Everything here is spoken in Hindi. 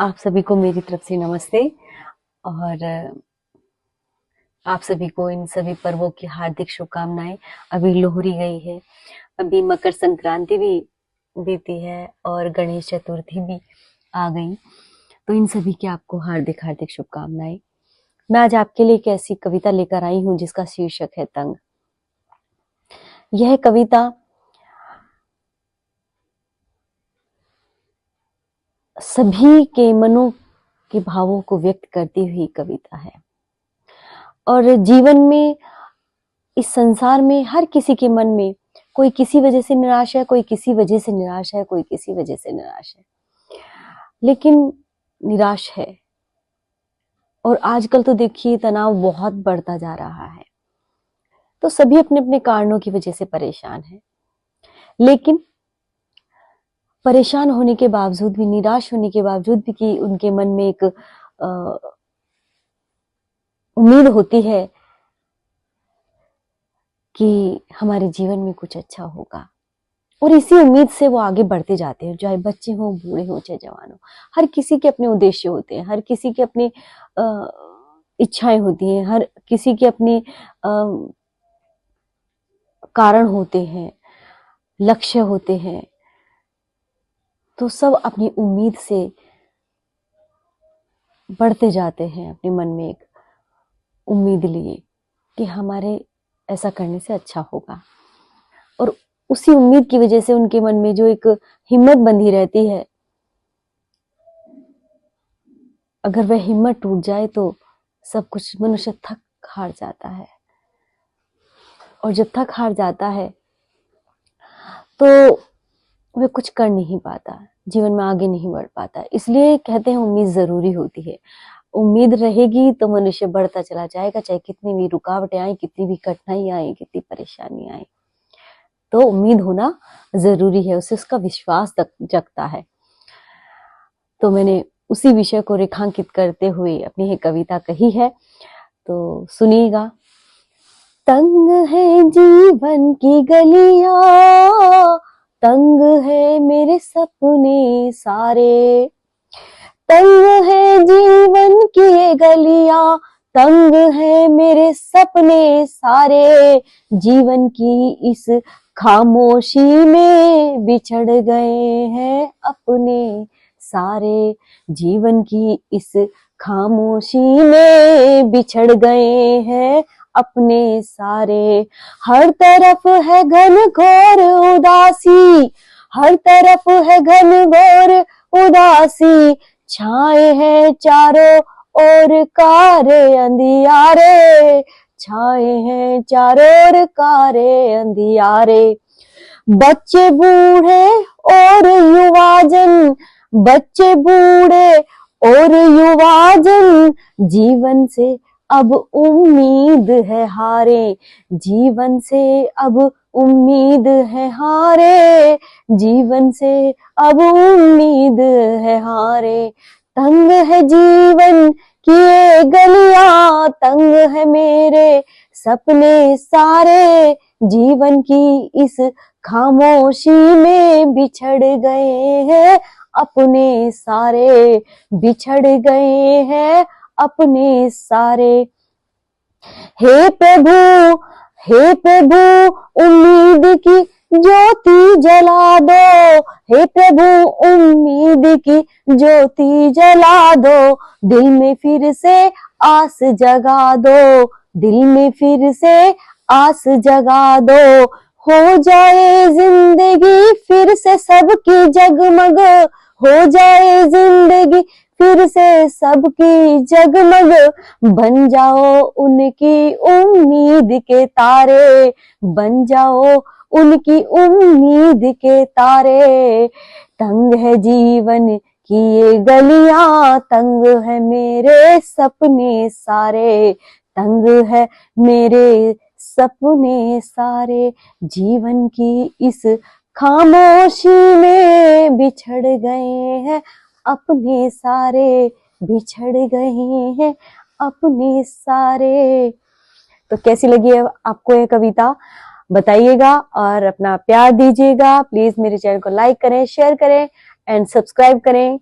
आप सभी को मेरी तरफ से नमस्ते और आप सभी को इन सभी पर्वों की हार्दिक शुभकामनाएं। अभी लोहड़ी गई है, अभी मकर संक्रांति भी बीती है और गणेश चतुर्थी भी आ गई, तो इन सभी की आपको हार्दिक हार्दिक शुभकामनाएं। मैं आज आपके लिए एक ऐसी कविता लेकर आई हूं जिसका शीर्षक है तंग। यह कविता सभी के मनों के भावों को व्यक्त करती हुई कविता है और जीवन में, इस संसार में हर किसी के मन में कोई किसी वजह से निराश है, कोई किसी वजह से निराश है, कोई किसी वजह से निराश है, लेकिन निराश है। और आजकल तो देखिए तनाव बहुत बढ़ता जा रहा है, तो सभी अपने अपने कारणों की वजह से परेशान है। लेकिन परेशान होने के बावजूद भी, निराश होने के बावजूद भी कि उनके मन में एक उम्मीद होती है कि हमारे जीवन में कुछ अच्छा होगा, और इसी उम्मीद से वो आगे बढ़ते जाते हैं। चाहे बच्चे हों, बूढ़े हों, चाहे जवान हों, हर किसी के अपने उद्देश्य होते हैं, हर किसी के अपने इच्छाएं होती हैं, हर किसी के अपने कारण होते हैं, लक्ष्य होते हैं। तो सब अपनी उम्मीद से बढ़ते जाते हैं, अपने मन में एक उम्मीद लिए कि हमारे ऐसा करने से अच्छा होगा, और उसी उम्मीद की वजह से उनके मन में जो एक हिम्मत बंधी रहती है, अगर वह हिम्मत टूट जाए तो सब कुछ, मनुष्य थक हार जाता है, और जब थक हार जाता है तो वह कुछ कर नहीं पाता, जीवन में आगे नहीं बढ़ पाता। इसलिए कहते हैं उम्मीद जरूरी होती है। उम्मीद रहेगी तो मनुष्य बढ़ता चला जाएगा, चाहे कितनी भी रुकावटें आए, कितनी भी कठिनाई आए, कितनी परेशानी आए, तो उम्मीद होना जरूरी है, उससे उसका विश्वास जगता है। तो मैंने उसी विषय को रेखांकित करते हुए अपनी एक कविता कही है, तो सुनिएगा। तंग है जीवन की गलियां, तंग है मेरे सपने सारे, तंग है जीवन की ये गलियां, तंग है मेरे सपने सारे, जीवन की इस खामोशी में बिछड़ गए हैं अपने सारे, जीवन की इस खामोशी में बिछड़ गए हैं अपने सारे। हर तरफ है घनघोर उदासी, हर तरफ है घनघोर उदासी, छाए हैं चारों ओर कारे अंधियारे, छाए हैं चारों ओर कारे अंधियारे। बच्चे बूढ़े और युवाजन, बच्चे बूढ़े और युवाजन, जीवन से अब उम्मीद है हारे, जीवन से अब उम्मीद है हारे, जीवन से अब उम्मीद है हारे। तंग है जीवन की ये गलियां, तंग है मेरे सपने सारे, जीवन की इस खामोशी में बिछड़ गए हैं अपने सारे, बिछड़ गए हैं अपने सारे। हे प्रभु, हे प्रभु, उम्मीद की ज्योति जला दो, हे प्रभु, उम्मीद की ज्योति जला दो, दिल में फिर से आस जगा दो, दिल में फिर से आस जगा दो। हो जाए जिंदगी फिर से सबकी जगमग, हो जाए जिंदगी फिर से सबकी जगमग, बन जाओ उनकी उम्मीद के तारे, बन जाओ उनकी उम्मीद के तारे। तंग है जीवन की ये गलियां, तंग है मेरे सपने सारे, तंग है मेरे सपने सारे, जीवन की इस खामोशी में बिछड़ गए हैं अपने सारे, बिछड़ गए हैं अपने सारे। तो कैसी लगी है आपको ये कविता, बताइएगा और अपना प्यार दीजिएगा। प्लीज मेरे चैनल को लाइक करें, शेयर करें एंड सब्सक्राइब करें।